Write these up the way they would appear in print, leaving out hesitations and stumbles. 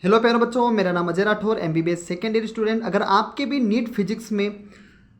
Hello प्यारे बच्चों, मेरा नाम Ajay Rathore, MBBS second year student. अगर आपके भी नीट फिजिक्स में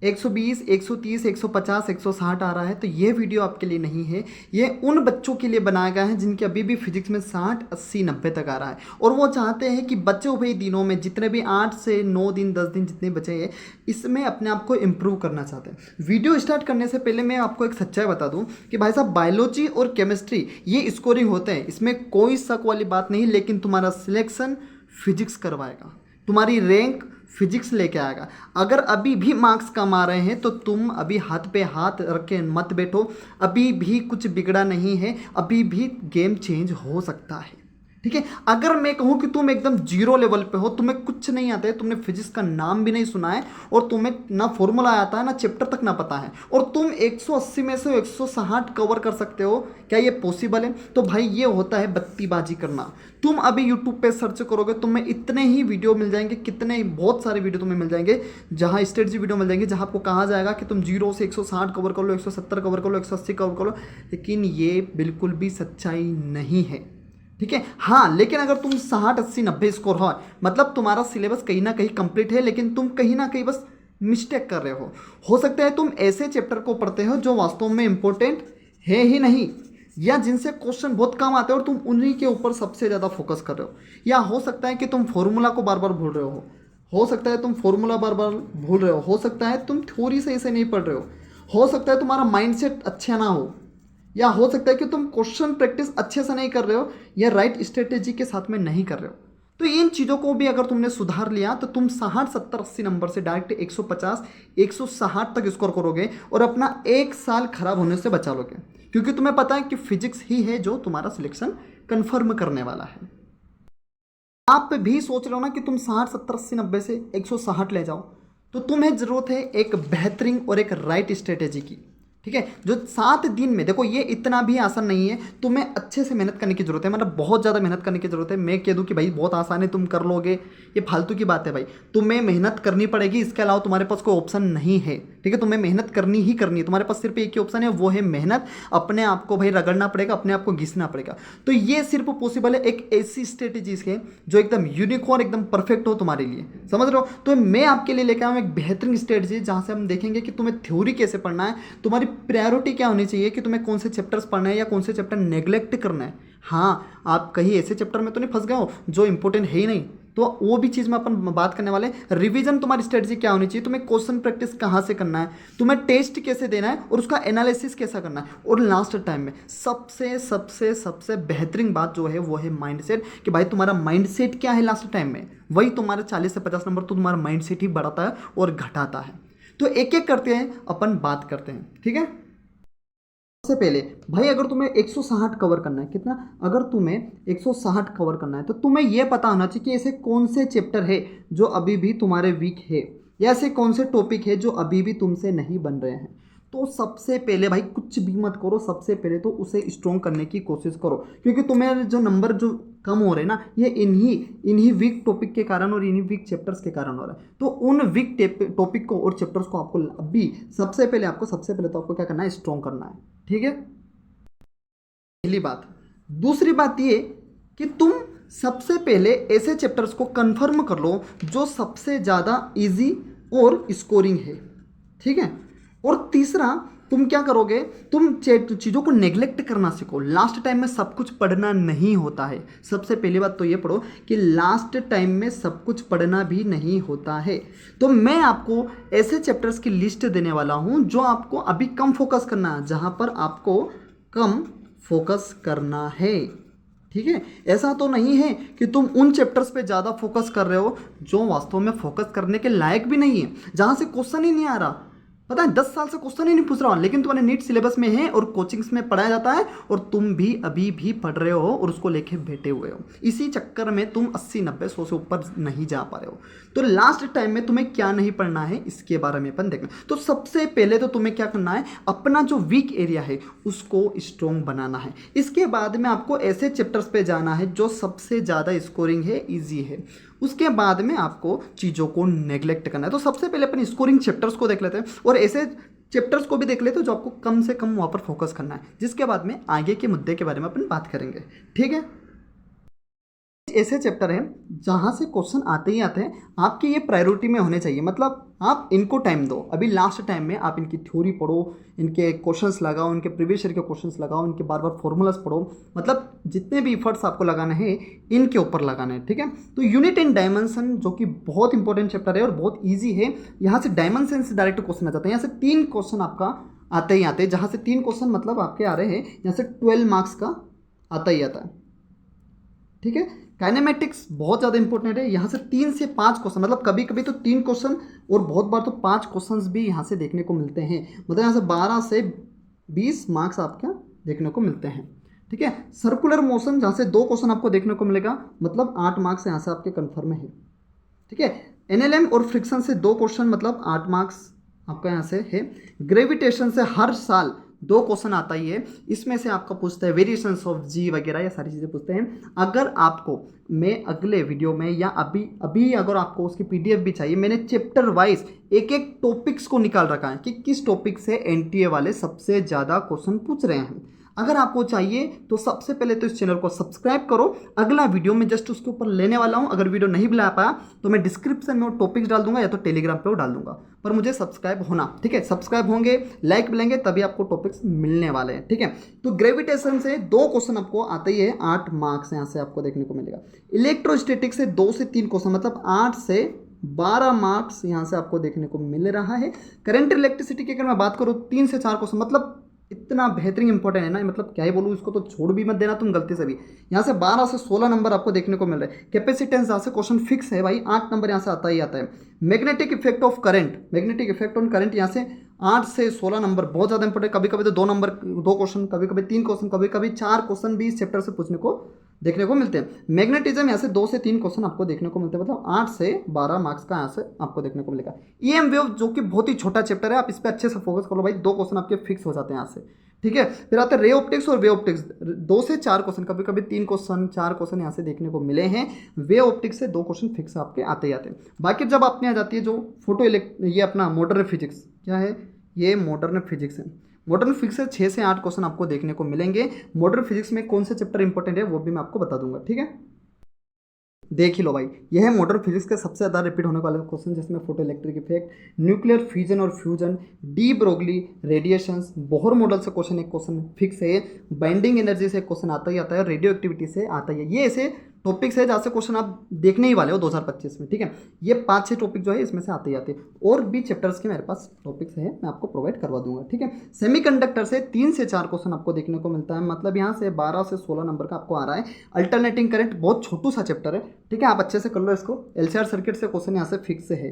120, 130, 150, 160 आ रहा है तो ये वीडियो आपके लिए नहीं है। ये उन बच्चों के लिए बनाया गया है जिनके अभी भी फिजिक्स में 60, 80, 90 तक आ रहा है और वो चाहते हैं कि बचे हुए दिनों में जितने भी 8 से 9 दिन, 10 दिन जितने बचे हैं इसमें अपने आप को इम्प्रूव करना चाहते हैं। वीडियो स्टार्ट करने से पहले मैं आपको एक सच्चाई बता दूं कि भाई साहब, बायोलॉजी और केमिस्ट्री ये स्कोरिंग होते हैं, इसमें कोई शक वाली बात नहीं, लेकिन तुम्हारा सिलेक्शन फिजिक्स करवाएगा, तुम्हारी रैंक फिजिक्स लेके आएगा। अगर अभी भी मार्क्स कम आ रहे हैं तो तुम अभी हाथ पे हाथ रख के मत बैठो, अभी भी कुछ बिगड़ा नहीं है, अभी भी गेम चेंज हो सकता है। ठीक है, अगर मैं कहूँ कि तुम एकदम जीरो लेवल पे हो, तुम्हें कुछ नहीं आता है, तुमने फिजिक्स का नाम भी नहीं सुना है और तुम्हें ना फॉर्मूला आता है ना चैप्टर तक ना पता है, और तुम 180 में से 160 कवर कर सकते हो, क्या ये पॉसिबल है? तो भाई ये होता है बत्तीबाजी करना। तुम अभी यूट्यूब पे सर्च करोगे, तुम्हें इतने ही वीडियो मिल जाएंगे, कितने बहुत सारे वीडियो तुम्हें मिल जाएंगे, जहाँ स्ट्रेटजी वीडियो मिल जाएंगे, जहाँ आपको कहा जाएगा कि तुम जीरो से 160 कवर कर लो, 170 कवर कर लो, 180 कवर कर लो, लेकिन ये बिल्कुल भी सच्चाई नहीं है। ठीक है, हाँ, लेकिन अगर तुम 60, 80, 90 स्कोर हो, मतलब तुम्हारा सिलेबस कहीं ना कहीं कंप्लीट है, लेकिन तुम कहीं ना कहीं बस मिस्टेक कर रहे हो सकता है तुम ऐसे चैप्टर को पढ़ते हो जो वास्तव में इंपॉर्टेंट है ही नहीं, या जिनसे क्वेश्चन बहुत कम आते हैं और तुम उन्हीं के ऊपर सबसे ज़्यादा फोकस कर रहे हो, या हो सकता है कि तुम फॉर्मूला को बार बार भूल रहे हो सकता है तुम फॉर्मूला बार बार भूल रहे हो सकता है तुम थ्योरी सही से नहीं पढ़ रहे हो सकता है तुम्हारा माइंडसेट अच्छा ना हो, या हो सकता है कि तुम क्वेश्चन प्रैक्टिस अच्छे से नहीं कर रहे हो, या राइट स्ट्रेटेजी के साथ में नहीं कर रहे हो। तो इन चीज़ों को भी अगर तुमने सुधार लिया तो तुम 60, 70, 80 नंबर से डायरेक्ट 150, 160 तक स्कोर करोगे और अपना एक साल खराब होने से बचा लोगे, क्योंकि तुम्हें पता है कि फिजिक्स ही है जो तुम्हारा सिलेक्शन कंफर्म करने वाला है। आप भी सोच रहे हो ना कि तुम 60, 70, 80, 90 से 160 ले जाओ, तो तुम्हें ज़रूरत है एक बेहतरीन और एक राइट स्ट्रेटेजी की। ठीक है, जो 7 दिन में, देखो ये इतना भी आसान नहीं है, तुम्हें अच्छे से मेहनत करने की जरूरत है, मतलब बहुत ज़्यादा मेहनत करने की जरूरत है। मैं कह दूं कि भाई बहुत आसान है, तुम कर लोगे, ये फालतू की बात है भाई। तुम्हें मेहनत करनी पड़ेगी, इसके अलावा तुम्हारे पास कोई ऑप्शन नहीं है। ठीक है, तुम्हें मेहनत करनी ही करनी है, तुम्हारे पास सिर्फ एक ही ऑप्शन है, वो है मेहनत। अपने आप को भाई रगड़ना पड़ेगा, अपने आप को घिसना पड़ेगा। तो ये सिर्फ पॉसिबल है एक ऐसी स्ट्रेटेजी है जो एकदम यूनिक और एकदम परफेक्ट हो तुम्हारे लिए, समझ रहे हो? तो मैं आपके लिए लेकर आऊँ एक बेहतरीन स्ट्रेटेजी, जहाँ से हम देखेंगे कि तुम्हें थ्योरी कैसे पढ़ना है, तुम्हारी प्रायोरिटी क्या होनी चाहिए, कि तुम्हें कौन से चैप्टर्स पढ़ना है या कौन से चैप्टर नेग्लेक्ट करना है। हाँ, आप कहीं ऐसे चैप्टर में तो नहीं फंस गए हो जो इंपॉर्टेंट है ही नहीं, तो वो भी चीज़ में अपन बात करने वाले हैं। रिवीजन तुम्हारी स्ट्रेटजी क्या होनी चाहिए, तुम्हें क्वेश्चन प्रैक्टिस कहाँ से करना है, तुम्हें टेस्ट कैसे देना है और उसका एनालिसिस कैसा करना है, और लास्ट टाइम में सबसे सबसे सबसे बेहतरीन बात जो है वो है माइंडसेट, कि भाई तुम्हारा माइंडसेट क्या है लास्ट टाइम में, वही तुम्हारे 40 से 50 नंबर तो तुम्हारा माइंडसेट ही बढ़ाता है और घटाता है। तो एक एक करते हैं, अपन बात करते हैं। ठीक है, सबसे पहले भाई, अगर तुम्हें 160 कवर करना है, कितना, अगर तुम्हें 160 कवर करना है तो तुम्हें यह पता होना चाहिए कि ऐसे कौन से चैप्टर है जो अभी भी तुम्हारे वीक है, या ऐसे कौन से टॉपिक है जो अभी भी तुमसे नहीं बन रहे हैं। तो सबसे पहले भाई कुछ भी मत करो, सबसे पहले तो उसे स्ट्रॉन्ग करने की कोशिश करो, क्योंकि तुम्हें जो नंबर जो कम हो रहे हैं ना, ये इन्हीं वीक टॉपिक के कारण और इन्हीं वीक चैप्टर्स के कारण हो रहा है। तो उन वीक टॉपिक को और चैप्टर्स को आपको अभी सबसे पहले तो आपको क्या करना है, स्ट्रॉन्ग करना है। ठीक है, पहली बात। दूसरी बात ये कि तुम सबसे पहले ऐसे चैप्टर्स को कंफर्म कर लो जो सबसे ज़्यादा इजी और स्कोरिंग है। ठीक है, और तीसरा, तुम क्या करोगे, तुम चीज़ों को नेग्लेक्ट करना सीखो। लास्ट टाइम में सब कुछ पढ़ना नहीं होता है। सबसे पहली बात तो ये पढ़ो कि लास्ट टाइम में सब कुछ पढ़ना भी नहीं होता है। तो मैं आपको ऐसे चैप्टर्स की लिस्ट देने वाला हूँ जो आपको अभी कम फोकस करना है, जहाँ पर आपको कम फोकस करना है। ठीक है, ऐसा तो नहीं है कि तुम उन चैप्टर्स पे ज़्यादा फोकस कर रहे हो जो वास्तव में फोकस करने के लायक भी नहीं है, जहाँ से क्वेश्चन ही नहीं आ रहा। पता है 10 साल से क्वेश्चन ही नहीं पूछ रहा हूँ, लेकिन तुम्हारे नीट सिलेबस में है और कोचिंग्स में पढ़ाया जाता है, और तुम भी अभी भी पढ़ रहे हो और उसको लेके बैठे हुए हो। इसी चक्कर में तुम 80, 90, 100 से ऊपर नहीं जा पा रहे हो। तो लास्ट टाइम में तुम्हें क्या नहीं पढ़ना है, इसके बारे में अपन देखना। तो सबसे पहले तो तुम्हें क्या करना है, अपना जो वीक एरिया है उसको स्ट्रॉन्ग बनाना है। इसके बाद में आपको ऐसे चैप्टर्स पे जाना है जो सबसे ज़्यादा स्कोरिंग है, ईजी है। उसके बाद में आपको चीज़ों को नेग्लेक्ट करना है। तो सबसे पहले अपन स्कोरिंग चैप्टर्स को देख लेते हैं और ऐसे चैप्टर्स को भी देख लेते हैं जो आपको कम से कम वहाँ पर फोकस करना है, जिसके बाद में आगे के मुद्दे के बारे में अपन बात करेंगे। ठीक है, ऐसे चैप्टर हैं जहाँ से क्वेश्चन आते ही आते हैं, आपके ये प्रायोरिटी में होने चाहिए। मतलब आप इनको टाइम दो, अभी लास्ट टाइम में आप इनकी थ्योरी पढ़ो, इनके क्वेश्चंस लगाओ, इनके प्रीवियस ईयर के क्वेश्चंस लगाओ, इनके बार बार फॉर्मूलाज पढ़ो। मतलब जितने भी इफर्ट्स आपको लगाने हैं इनके ऊपर लगाना है, ठीक है। तो यूनिट एंड डायमेंशन जो कि बहुत इंपॉर्टेंट चैप्टर है और बहुत ईजी है, यहाँ से डायमेंशन से डायरेक्ट क्वेश्चन आ जाता है। यहाँ से 3 क्वेश्चन आपका आते ही आते हैं, जहाँ से 3 क्वेश्चन मतलब आपके आ रहे हैं, यहाँ से 12 मार्क्स का आता ही आता है, ठीक है। काइनेमेटिक्स बहुत ज़्यादा इंपॉर्टेंट है, यहाँ से 3 से 5 क्वेश्चन, मतलब कभी कभी तो 3 क्वेश्चन और बहुत बार तो 5 क्वेश्चंस भी यहाँ से देखने को मिलते हैं। मतलब यहाँ से 12 से 20 मार्क्स आपके देखने को मिलते हैं, ठीक है। सर्कुलर मोशन जहाँ से 2 क्वेश्चन आपको देखने को मिलेगा, मतलब 8 मार्क्स यहाँ से आपके कन्फर्म है, ठीक है। एनएलएम और फ्रिक्शन से 2 क्वेश्चन, मतलब 8 मार्क्स आपका यहाँ से है। ग्रेविटेशन से हर साल 2 क्वेश्चन आता ही है, इसमें से आपका पूछता है वेरिएशंस ऑफ जी वगैरह, ये सारी चीज़ें पूछते हैं। अगर आपको मैं अगले वीडियो में या अभी अगर आपको उसकी पीडीएफ भी चाहिए, मैंने चैप्टर वाइज एक एक टॉपिक्स को निकाल रखा है कि किस टॉपिक से एनटीए वाले सबसे ज़्यादा क्वेश्चन पूछ रहे हैं। अगर आपको चाहिए तो सबसे पहले तो इस चैनल को सब्सक्राइब करो। अगला वीडियो में जस्ट उसके ऊपर लेने वाला हूं। अगर वीडियो नहीं बना पाया तो मैं डिस्क्रिप्शन में वो टॉपिक्स डाल दूंगा या तो टेलीग्राम पे वो डाल दूंगा, पर मुझे सब्सक्राइब होना, ठीक है। सब्सक्राइब होंगे, लाइक मिलेंगे, तभी आपको टॉपिक्स मिलने वाले हैं, ठीक है। तो ग्रेविटेशन से 2 क्वेश्चन आपको आते ही है, 8 मार्क्स यहाँ से आपको देखने को मिलेगा। इलेक्ट्रोस्टैटिक से 2 से 3 क्वेश्चन, मतलब 8 से 12 मार्क्स यहाँ से आपको देखने को मिल रहा है। करंट इलेक्ट्रिसिटी की अगर मैं बात करूँ 3 से 4 क्वेश्चन, मतलब इतना बेहतरीन इंपॉर्टेंट है ना, मतलब क्या ही बोलूँ इसको, तो छोड़ भी मत देना तुम गलती से भी। यहाँ से 12 से 16 नंबर आपको देखने को मिल रहे हैं। कैपेसिटेंस जहाँ से क्वेश्चन फिक्स है भाई, 8 नंबर यहाँ से आता ही आता है। Magnetic effect of current, magnetic effect on current, यहाँ से 8 से 16 नंबर बहुत ज़्यादा इंपॉर्टेंट। कभी कभी तो 2 नंबर 2 क्वेश्चन, कभी कभी 3 क्वेश्चन, कभी कभी 4 क्वेश्चन भी इस चैप्टर से पूछने को देखने को मिलते हैं। मैग्नेटिज्म यहाँ से 2 से 3 क्वेश्चन आपको देखने को मिलते हैं, मतलब 8 से 12 मार्क्स का यहाँ से आपको देखने को मिलेगा। ईएम वेव जो कि बहुत ही छोटा चैप्टर है, आप इस पर अच्छे से फोकस कर लो भाई, 2 क्वेश्चन आपके फिक्स हो जाते हैं यहाँ से, ठीक है। फिर आते हैं रे ऑप्टिक्स और वे ऑप्टिक्स, 2 से 4 क्वेश्चन, कभी कभी 3 क्वेश्चन 4 क्वेश्चन यहाँ से देखने को मिले हैं। वे ऑप्टिक्स से 2 क्वेश्चन फिक्स आपके आते ही आते हैं। बाकी जब आपने आ जाती है जो ये अपना मॉडर्न फिजिक्स, क्या है ये मॉडर्न फिजिक्स है। मॉडर्न फिजिक्स से 6 से 8 क्वेश्चन आपको देखने को मिलेंगे। मॉडर्न फिजिक्स में कौन से चैप्टर इंपॉर्टेंट है वो भी मैं आपको बता दूंगा, ठीक है। देख ही लो भाई, यह है मॉडर्न फिजिक्स का सबसे ज़्यादा रिपीट होने वाले क्वेश्चन, जिसमें photo electric effect, nuclear fusion और fusion, de Broglie radiations, Bohr model से क्वेश्चन एक क्वेश्चन फिक्स है, बाइंडिंग एनर्जी से क्वेश्चन आता ही आता है, रेडियो एक्टिविटी से आता ही है। ये ऐसे टॉपिक्स है जहाँ से क्वेश्चन आप देखने ही वाले हो 2025 में, ठीक है। ये 5-6 टॉपिक जो है इसमें से आते ही आते हैं। और भी चैप्टर्स के मेरे पास टॉपिक्स है, मैं आपको प्रोवाइड करवा दूंगा, ठीक है। सेमीकंडक्टर से 3 से 4 क्वेश्चन आपको देखने को मिलता है, मतलब यहाँ से 12 से 16 नंबर का आपको आ रहा है। अल्टरनेटिंग करंट बहुत छोटू सा चैप्टर है, ठीक है, आप अच्छे से कर लो इसको। एलसीआर सर्किट से क्वेश्चन यहाँ से फिक्स है,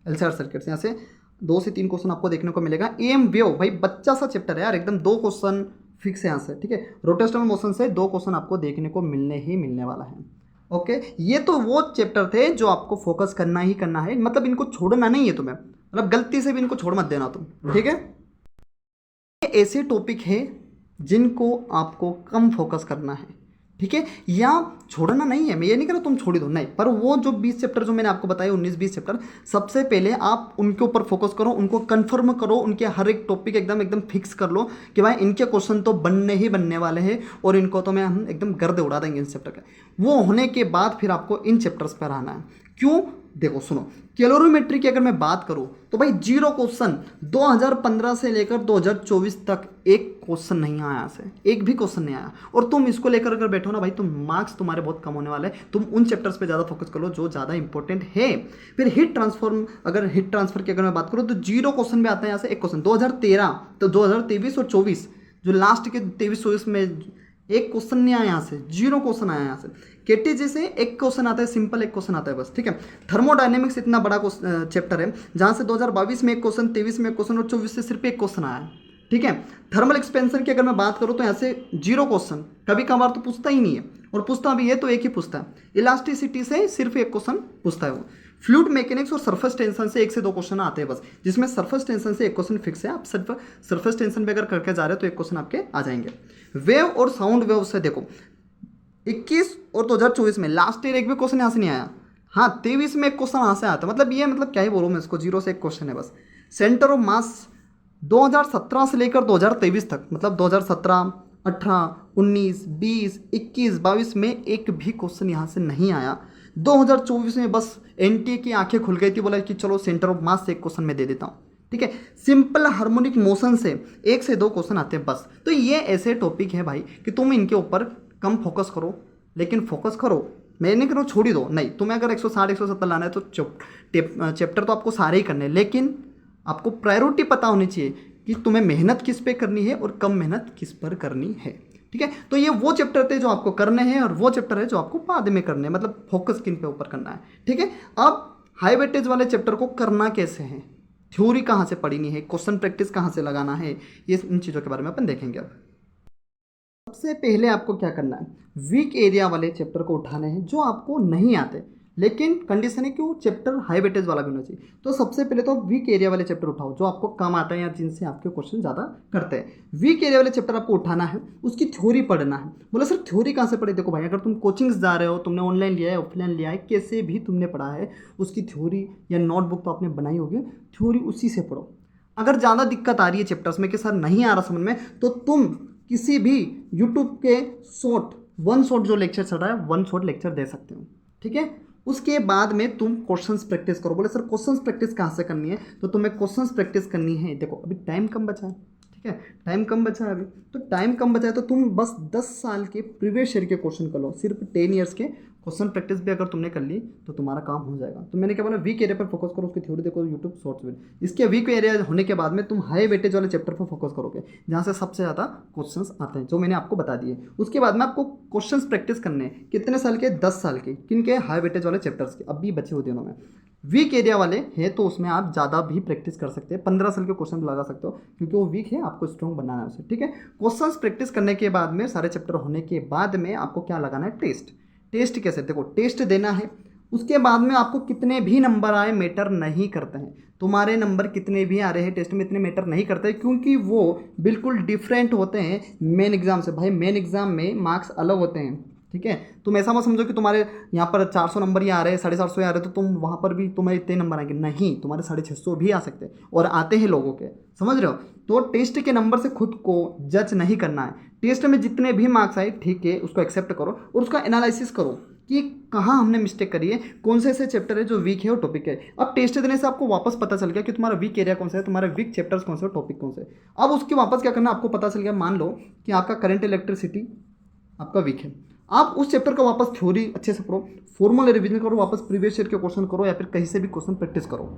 एलसीआर सर्किट से यहाँ से 2 से 3 क्वेश्चन आपको देखने को मिलेगा। एम वेव भाई बच्चा सा चैप्टर है यार, एकदम 2 क्वेश्चन फिक्स है यहाँ से, ठीक है। रोटेशनल मोशन से 2 क्वेश्चन आपको देखने को मिलने वाला है, ओके। ये तो वो चैप्टर थे जो आपको फोकस करना ही करना है, मतलब इनको छोड़ना नहीं है तुम्हें, मतलब गलती से भी इनको छोड़ मत देना तुम, ठीक है। ये ऐसे टॉपिक है जिनको आपको कम फोकस करना है, ठीक है, या छोड़ना नहीं है। मैं ये नहीं कह रहा तुम छोड़ दो, नहीं, पर वो जो 20 चैप्टर जो मैंने आपको बताया 19-20 चैप्टर, सबसे पहले आप उनके ऊपर फोकस करो, उनको कंफर्म करो, उनके हर एक टॉपिक एकदम फिक्स कर लो कि भाई इनके क्वेश्चन तो बनने ही बनने वाले हैं और इनको तो हम एकदम गर्दे उड़ा देंगे इन चैप्टर के। वो होने के बाद फिर आपको इन चैप्टर्स पर आना है। क्यों? देखो सुनो, कैलोरीमेट्री की अगर मैं बात करूं तो भाई 0 क्वेश्चन 2015 से लेकर 2024 तक एक क्वेश्चन नहीं आया, यहाँ से एक भी क्वेश्चन नहीं आया, और तुम इसको लेकर अगर बैठो ना भाई, तो मार्क्स तुम्हारे बहुत कम होने वाले हैं। तुम उन चैप्टर्स पे ज़्यादा फोकस करो जो ज़्यादा इंपॉर्टेंट है। फिर हीट ट्रांसफर की अगर मैं बात करूँ तो 0 क्वेश्चन भी आता है यहाँ से, एक क्वेश्चन 2013, तो 2023 और 24 जो लास्ट के 23-24 में एक क्वेश्चन नहीं आया, यहाँ से 0 क्वेश्चन आया यहाँ से। केटीजी से एक क्वेश्चन आता है, सिंपल एक क्वेश्चन आता है बस, ठीक है। थर्मोडायनेमिक्स इतना बड़ा चैप्टर है जहाँ से 2022 में एक क्वेश्चन, 23 में एक क्वेश्चन और 24 से सिर्फ एक क्वेश्चन आया है, ठीक है। थर्मल एक्सपेंशन की अगर मैं बात करूँ तो यहाँ से 0 क्वेश्चन, कभी कभार तो पूछता ही नहीं है, और पूछता भी है तो एक ही पूछता है। इलास्टिसिटी से सिर्फ एक क्वेश्चन पूछता है वो। फ्लूइड मैकेनिक्स और सरफेस टेंशन से 1 से 2 क्वेश्चन आते हैं बस, जिसमें सरफेस टेंशन से एक क्वेश्चन फिक्स है। आप सिर्फ सरफेस टेंशन पे अगर करके जा रहे हो तो एक क्वेश्चन आपके आ जाएंगे। वेव और साउंड वेव से देखो 21 और 2024 में लास्ट ईयर एक भी क्वेश्चन यहाँ से नहीं आया। हाँ 23 में एक क्वेश्चन यहाँ से आया था, मतलब ये मतलब क्या ही बोलूँ मैं इसको, 0 से एक क्वेश्चन है बस। सेंटर ऑफ मास 2017 से लेकर 2023 तक, मतलब 2017, 18, 19, 20, 21, 22 में एक भी क्वेश्चन यहाँ से नहीं आया। 2024 में बस एनटीए की आंखें खुल गई थी, बोला कि चलो सेंटर ऑफ मास से एक क्वेश्चन मैं दे देता हूँ। ठीक है, सिंपल हार्मोनिक मोशन से 1 से 2 क्वेश्चन आते हैं बस। तो ये ऐसे टॉपिक है भाई कि तुम इनके ऊपर कम फोकस करो, लेकिन फोकस करो। मैं नहीं कह रहा हूँ छोड़ ही दो, नहीं, तुम्हें अगर 160 170 लाना है तो चैप्टर तो आपको सारे ही करने हैं, लेकिन आपको प्रायोरिटी पता होनी चाहिए कि तुम्हें मेहनत किस पे करनी है और कम मेहनत किस पर करनी है। ठीक है, तो ये वो चैप्टर थे जो आपको करने हैं और वो चैप्टर है जो आपको बाद में करने हैं, मतलब फोकस किन पे ऊपर करना है। ठीक है, अब हाई वेटेज वाले चैप्टर को करना कैसे है, थ्योरी कहाँ से पढ़नी है, क्वेश्चन प्रैक्टिस कहाँ से लगाना है, ये इन चीज़ों के बारे में अपन देखेंगे। अब सबसे पहले आपको क्या करना है, वीक एरिया वाले चैप्टर को उठाने हैं जो आपको नहीं आते, लेकिन कंडीशन है कि वो चैप्टर हाई वेटेज वाला भी होना चाहिए। तो सबसे पहले तो वीक एरिया वाले चैप्टर उठाओ जो आपको कम आता है या जिनसे आपके क्वेश्चन ज़्यादा करते हैं। वीक एरिया वाले चैप्टर आपको उठाना है, उसकी थ्योरी पढ़ना है। बोला सर थ्योरी कहाँ से पढ़े, देखो भाई अगर तुम कोचिंग्स जा रहे हो, तुमने ऑनलाइन लिया है ऑफलाइन लिया है, कैसे भी तुमने पढ़ा है, उसकी थ्योरी या नोटबुक तो आपने बनाई होगी, थ्योरी उसी से पढ़ो। अगर ज़्यादा दिक्कत आ रही है चैप्टर्स में कि सर नहीं आ रहा समझ में, तो तुम किसी भी यूट्यूब के वन शॉट जो लेक्चर चल रहा है, वन शॉट लेक्चर दे सकते हो। ठीक है, उसके बाद में तुम क्वेश्चंस प्रैक्टिस करो। बोले सर क्वेश्चंस प्रैक्टिस कहाँ से करनी है, तो तुम्हें क्वेश्चंस प्रैक्टिस करनी है। देखो अभी टाइम कम बचा है, ठीक है, टाइम कम बचा है अभी, तो टाइम कम बचा है तो तुम बस 10 साल के प्रीवियस ईयर के क्वेश्चन कर लो, सिर्फ 10 ईयर्स के क्वेश्चन प्रैक्टिस भी अगर तुमने कर ली तो तुम्हारा काम हो जाएगा। तो मैंने क्या बोला, वीक एरिया पर फोकस करो, उसकी थ्योरी देखो यूट्यूब शॉर्ट्स में। इसके वीक एरिया होने के बाद में तुम हाई वेटेज वाले चैप्टर पर फोकस करोगे जहाँ से सबसे ज़्यादा क्वेश्चंस आते हैं, जो मैंने आपको बता दिए। उसके बाद में आपको क्वेश्चंस प्रैक्टिस करने हैं, कितने साल के, 10 साल के, किनके, हाई वेटेज वाले चैप्टर्स के, अभी बचे हुए दिनों में। वीक एरिया वाले हैं तो उसमें आप ज़्यादा भी प्रैक्टिस कर सकते हैं, 15 साल के क्वेश्चन लगा सकते हो, क्योंकि वो वीक है, आपको स्ट्रॉन्ग बनाना है उसे। ठीक है, क्वेश्चंस प्रैक्टिस करने के बाद में, सारे चैप्टर होने के बाद में आपको क्या लगाना है, टेस्ट। टेस्ट कैसे, देखो टेस्ट देना है, उसके बाद में आपको कितने भी नंबर आए मैटर नहीं करते हैं। तुम्हारे नंबर कितने भी आ रहे हैं टेस्ट में इतने मैटर नहीं करते, क्योंकि वो बिल्कुल डिफरेंट होते हैं मेन एग्जाम से। भाई मेन एग्जाम में मार्क्स अलग होते हैं। ठीक है, तुम ऐसा मत समझो कि तुम्हारे यहाँ पर 400 नंबर ही आ रहे हैं, 450 आ रहे हैं, तो तुम वहाँ पर भी तुम्हारे इतने नंबर आएंगे, नहीं, तुम्हारे 650 भी आ सकते हैं और आते हैं लोगों के, समझ रहे हो। तो टेस्ट के नंबर से खुद को जज नहीं करना है। टेस्ट में जितने भी मार्क्स आए ठीक है, उसको एक्सेप्ट करो और उसका एनालिसिस करो कि कहाँ हमने मिस्टेक करी है, कौन से ऐसे चैप्टर है जो वीक है और टॉपिक है। अब टेस्ट देने से आपको वापस पता चल गया कि तुम्हारा वीक एरिया कौन सा है, तुम्हारे वीक चैप्टर्स कौन से, टॉपिक कौन से। अब उसके वापस क्या करना, आपको पता चल गया, मान लो कि आपका करंट इलेक्ट्रिसिटी आपका वीक है, आप उस चैप्टर का वापस थ्योरी अच्छे से पढ़ो, फॉर्मल रिवीजन करो, वापस प्रीवियस ईयर के क्वेश्चन करो या फिर कहीं से भी क्वेश्चन प्रैक्टिस करो,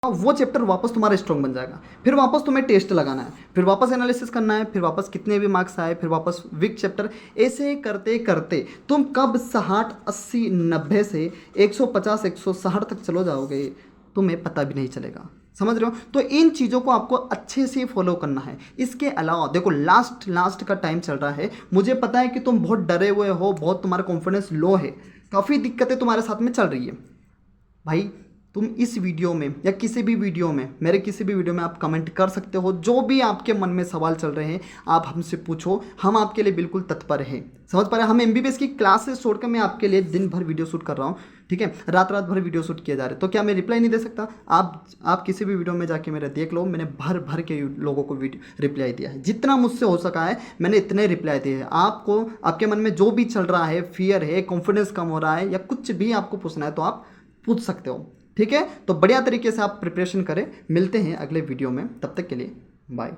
वो चैप्टर वापस तुम्हारा स्ट्रॉन्ग बन जाएगा। फिर वापस तुम्हें टेस्ट लगाना है, फिर वापस एनालिसिस करना है, फिर वापस कितने भी मार्क्स आए, फिर वापस वीक चैप्टर। ऐसे करते करते तुम कब 60 80 90 से 150 160 तक चलो जाओगे, तुम्हें पता भी नहीं चलेगा, समझ रहे हो। तो इन चीज़ों को आपको अच्छे से फॉलो करना है। इसके अलावा देखो लास्ट का टाइम चल रहा है, मुझे पता है कि तुम बहुत डरे हुए हो, बहुत तुम्हारा कॉन्फिडेंस लो है, काफ़ी दिक्कतें तुम्हारे साथ में चल रही है। भाई तुम इस वीडियो में या किसी भी वीडियो में, मेरे किसी भी वीडियो में आप कमेंट कर सकते हो, जो भी आपके मन में सवाल चल रहे हैं आप हमसे पूछो, हम आपके लिए बिल्कुल तत्पर हैं। समझ पा रहे हैं, हम एमबीबीएस की क्लासेस छोड़कर मैं आपके लिए दिन भर वीडियो शूट कर रहा हूँ। ठीक है, रात भर वीडियो शूट किए जा रहे हैं, तो क्या मैं रिप्लाई नहीं दे सकता? आप किसी भी वीडियो में जाके मेरा देख लो, मैंने भर के लोगों को रिप्लाई दिया है, जितना मुझसे हो सका है मैंने इतने रिप्लाई दिए हैं। आपको आपके मन में जो भी चल रहा है, फियर है, कॉन्फिडेंस कम हो रहा है या कुछ भी आपको पूछना है तो आप पूछ सकते हो। ठीक है, तो बढ़िया तरीके से आप प्रिपरेशन करें। मिलते हैं अगले वीडियो में, तब तक के लिए बाय।